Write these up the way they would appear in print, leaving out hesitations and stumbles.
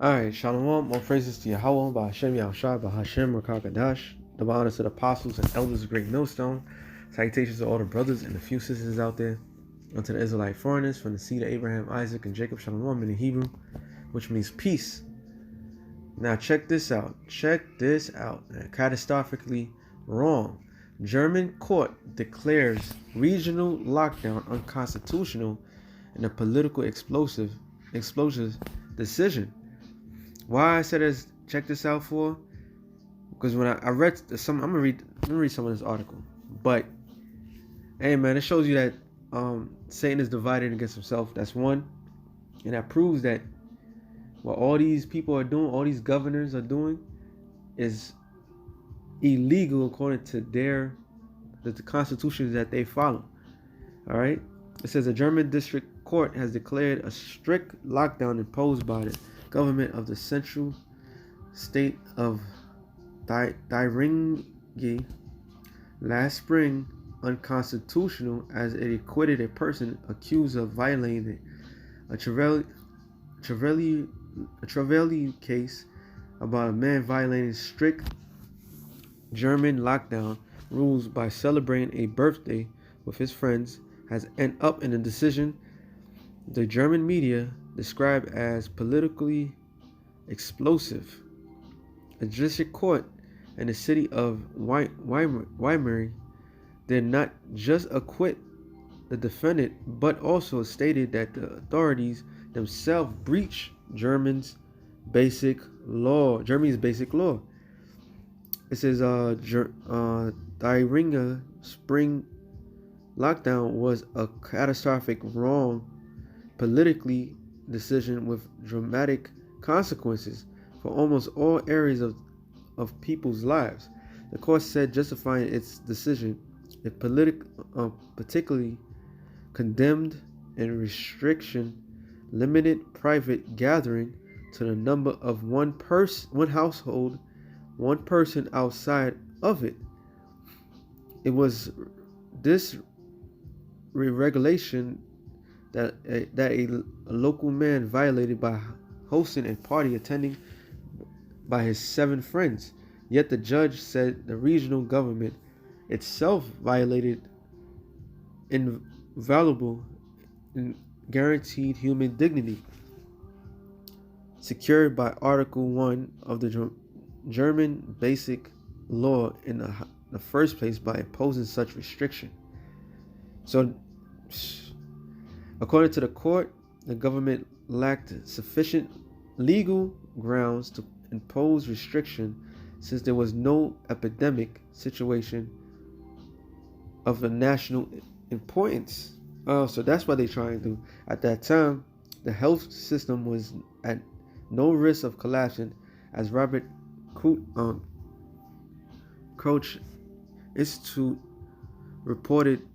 Alright, Shalom, all praises to Yahweh, Ba'Hashem Yahushua, Ba'Hashem Rakakadash, the honors to the apostles and elders of Great Millstone, salutations to all the brothers and the few sisters out there, unto the Israelite foreigners from the seed of Abraham, Isaac, and Jacob, Shalom in the Hebrew, which means peace. Now check this out, catastrophically wrong. German court declares regional lockdown unconstitutional in a political explosive decision. Why I said this, check this out for? Because when I read some, let me read some of this article. But hey man, it shows you that Satan is divided against himself. That's one. And that proves that what all these people are doing, all these governors are doing, is illegal according to the constitutions that they follow. Alright? It says a German district court has declared a strict lockdown imposed by the government of the central state of Thuringia last spring unconstitutional as it acquitted a person accused of violating a Trevelli case about a man violating strict German lockdown rules by celebrating a birthday with his friends has ended up in a decision the German media described as politically explosive. A district court in the city of Weimar did not just acquit the defendant, but also stated that the authorities themselves breached Germany's basic law. It says Thuringia spring lockdown was a catastrophic wrong politically decision with dramatic consequences for almost all areas of people's lives. The court said, justifying its decision, it particularly condemned and restriction limited private gathering to the number of one household, one person outside of it. It was this regulation that a local man violated by hosting a party attending by his 7 friends. Yet the judge said the regional government itself violated invaluable and guaranteed human dignity secured by Article 1 of the German Basic Law in the first place by imposing such restriction. So, according to the court, the government lacked sufficient legal grounds to impose restriction since there was no epidemic situation of a national importance. So that's what they're trying to do. At that time, the health system was at no risk of collapsing, as Robert Koch Institute reported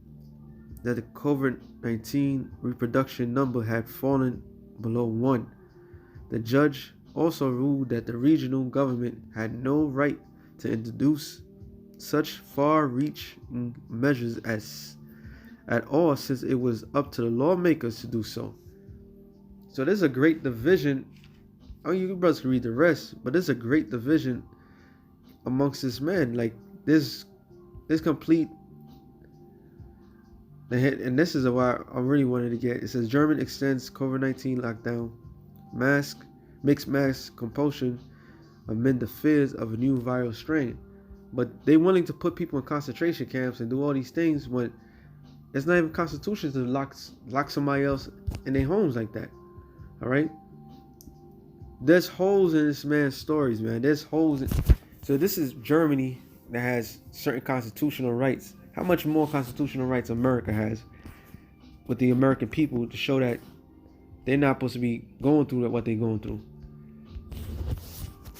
that the COVID-19 reproduction number had fallen below 1. The judge also ruled that the regional government had no right to introduce such far-reaching measures at all, since it was up to the lawmakers to do so. So there's a great division. Oh, you brothers can read the rest, but there's a great division amongst this man. Like there's complete. And this is why I really wanted to get. It says German extends COVID-19 lockdown, mixed mass compulsion amid the fears of a new viral strain. But they willing to put people in concentration camps and do all these things when it's not even constitutional to lock somebody else in their homes like that. All right. There's holes in this man's stories, man. There's holes. So this is Germany that has certain constitutional rights. How much more constitutional rights America has with the American people to show that they're not supposed to be going through what they're going through.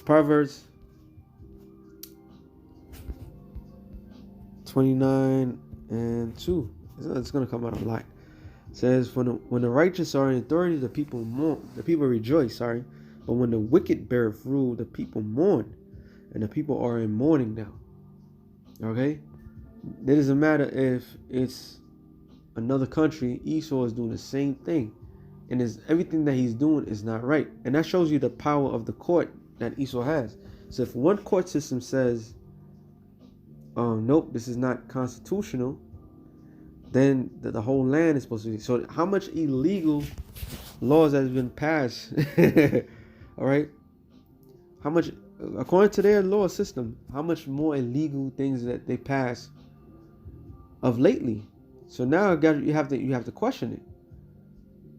Proverbs 29:2. It's going to come out a lot. It says, when the righteous are in authority, the people rejoice, But when the wicked beareth rule, the people mourn. And the people are in mourning now. Okay? It doesn't matter if it's another country. Esau is doing the same thing. and is everything that he's doing is not right. And that shows you the power of the court that Esau has. So if one court system says, nope, this is not constitutional, then the whole land is supposed to be. So how much illegal laws has been passed? All right. How much, according to their law system, how much more illegal things that they pass of lately? So now you have to question it.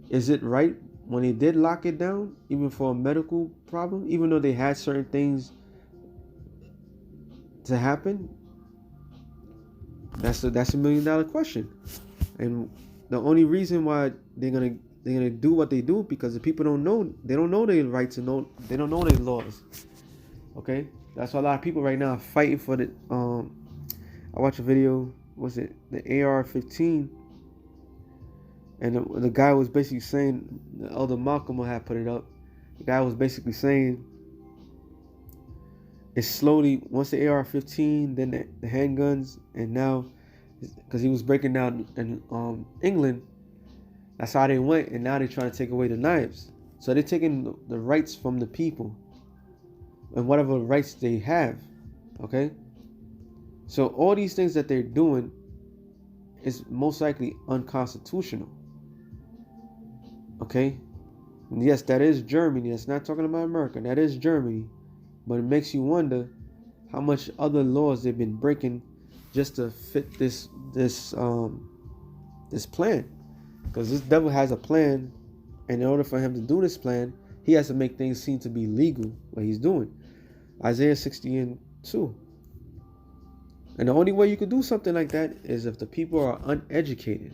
Is it right when they did lock it down, even for a medical problem, even though they had certain things to happen? That's a $1 million question. And the only reason why they're gonna do what they do, because the people don't know their rights and they don't know their laws. Okay, that's why a lot of people right now are fighting for the. I watched a video. Was it the AR-15? And the guy was basically saying, the elder Malcolm had put it up. The guy was basically saying, it's slowly, once the AR-15, then the handguns, and now, because he was breaking down in England, that's how they went, and now they're trying to take away the knives. So they're taking the rights from the people, and whatever rights they have, okay? So all these things that they're doing is most likely unconstitutional, okay? And yes, that is Germany. That's not talking about America. That is Germany. But it makes you wonder how much other laws they've been breaking just to fit this plan. Because this devil has a plan, and in order for him to do this plan, he has to make things seem to be legal, what he's doing. Isaiah 60:2. And the only way you could do something like that is if the people are uneducated.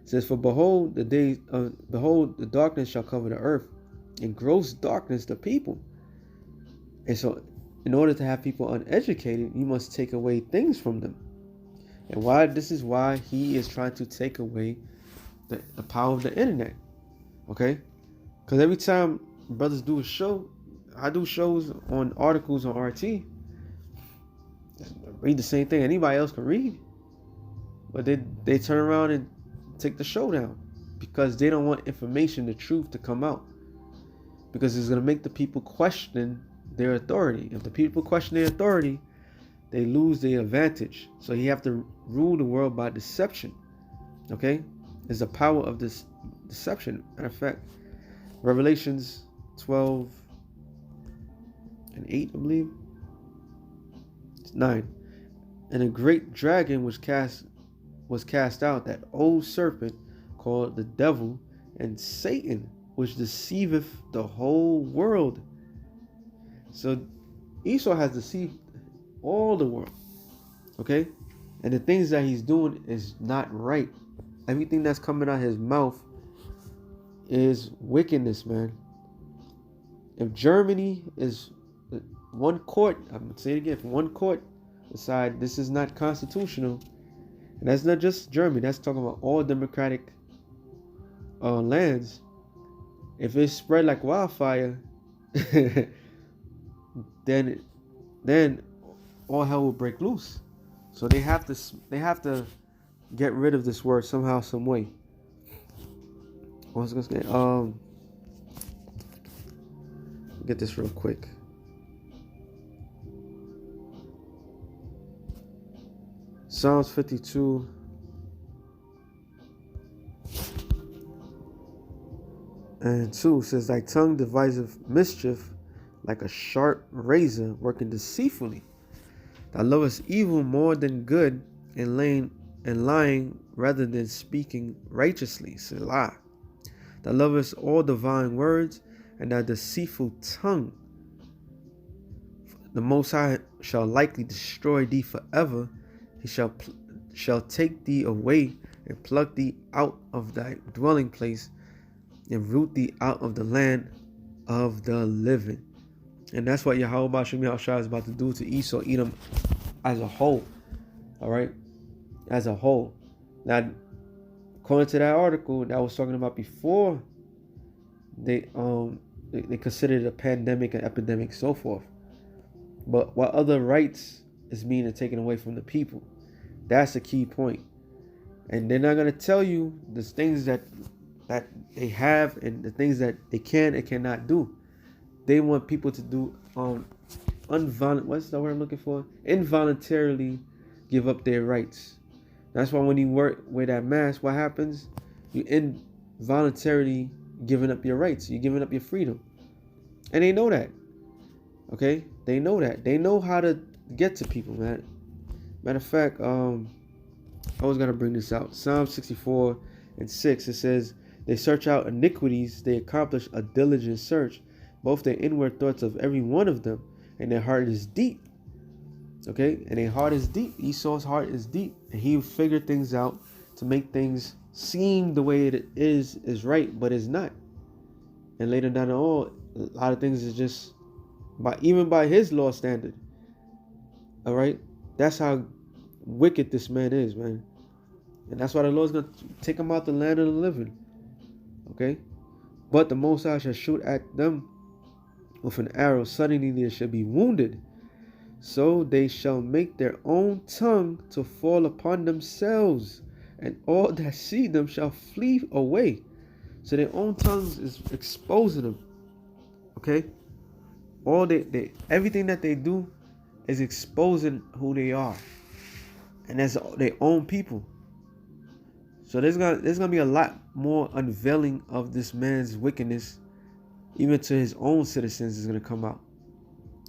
It says, for behold, the darkness shall cover the earth, and gross darkness the people. And so, in order to have people uneducated, you must take away things from them. And this is why he is trying to take away the power of the internet. Okay? Because every time brothers do a show, I do shows on articles on RT. Read the same thing anybody else can read. But they turn around and take the show down because they don't want information, the truth, to come out. Because it's going to make the people question their authority. If the people question their authority, they lose their advantage. So you have to rule the world by deception. Okay? It's the power of this deception. Matter of fact, Revelations 12:8, I believe. It's 9. And a great dragon was cast out, that old serpent called the devil and Satan, which deceiveth the whole world. So Esau has deceived all the world. Okay? And the things that he's doing is not right. Everything that's coming out of his mouth is wickedness, man. If Germany is one court, I'm going to say it again, if one court decide this is not constitutional, and that's not just Germany, that's talking about all democratic lands. If it spread like wildfire, then all hell will break loose. So they have to get rid of this word somehow, some way. What was I gonna say? Get this real quick. Psalms 52. And 2 says, thy tongue deviseth mischief like a sharp razor working deceitfully. Thou lovest evil more than good, and lying rather than speaking righteously. Selah. Thou lovest all divine words, and thy deceitful tongue. The Most High shall likely destroy thee forever. He shall take thee away and pluck thee out of thy dwelling place, and root thee out of the land of the living. And that's what Yahweh Shem Yahushua is about to do to Esau, Edom as a whole. All right? As a whole. Now, according to that article that I was talking about before, they considered it a pandemic, an epidemic, so forth. But what other rights is being taken away from the people? That's the key point. And they're not going to tell you the things that that they have and the things that they can and cannot do. They want people to do what's the word I'm looking for? Involuntarily give up their rights. That's why when you wear that mask, what happens? You involuntarily giving up your rights. You're giving up your freedom. And they know that. Okay? They know that. They know how to get to people, man. Matter of fact, I was gonna bring this out. Psalm 64:6. It says, "They search out iniquities, they accomplish a diligent search, both the inward thoughts of every one of them, and their heart is deep." Okay, and their heart is deep. Esau's heart is deep, and he figured things out to make things seem the way it is right, but it's not. And later down the road, a lot of things is just even by his law standard. All right, that's how wicked this man is, man. And that's why the Lord's gonna take him out the land of the living. Okay, but the Most High shall shoot at them with an arrow. Suddenly they shall be wounded. So they shall make their own tongue to fall upon themselves, and all that see them shall flee away. So their own tongues is exposing them. Okay, everything that they do is exposing who they are, and that's their own people. So there's gonna be a lot more unveiling of this man's wickedness, even to his own citizens, is gonna come out.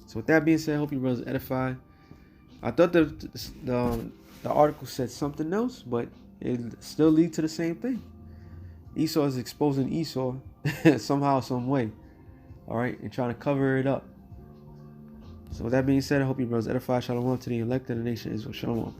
So with that being said, I hope you brothers edify. I thought the article said something else, but it still leads to the same thing. Esau is exposing Esau somehow, some way. All right, and trying to cover it up. So with that being said, I hope you brothers edify. Shalom to the elect of the nation Israel. Shalom.